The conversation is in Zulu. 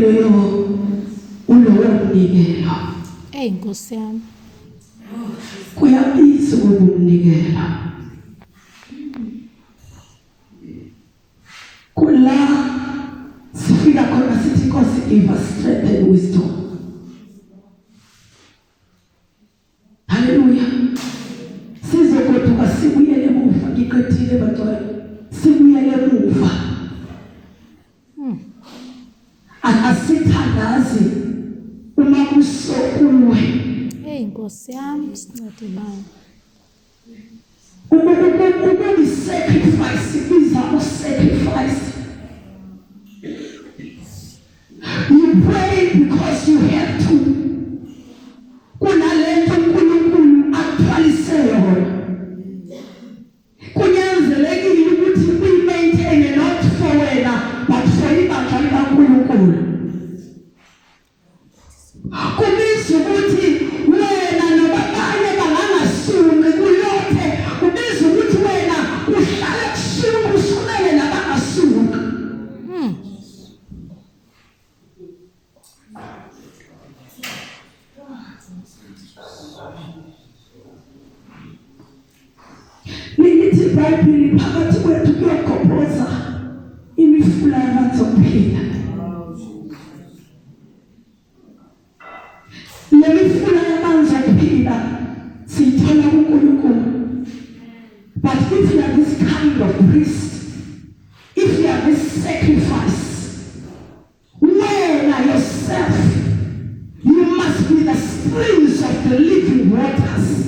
loyo ulowomnikelo. Nkosi yami. Kuyabiza ukumnikela. Kula sifika khona sithi Nkosi give us strength and wisdom. Hallelujah. Sizogoduka sibuyele emuva ngiqedile bantwana. Sibuyele emuva. Asithandazi uma kusokulwe. Nkosi yami sincede bani. Ukuba sacrifice is our sacrifice. You pray because you have to. Kunalento uNkulunkulu akuphalise yona. Kunyanzelekile ukuthi uyi-maintain not for wena but for ibandla likaNkulunkulu. Kubiza ukuthi wena nabanye bangangasunqi kulokhe. Kubiza ukuthi wena uhlale kusuku usumele nabangasunqi. Lithi iBhayibheli phakathi kwethu kuyokhophoza imifula yabantu okuphila. Lemifula yabantu okuphila siyithola kuNkulunkulu. But if you are this kind of priest, if you are this sacrifice, where yourself, you must be the springs of the living waters.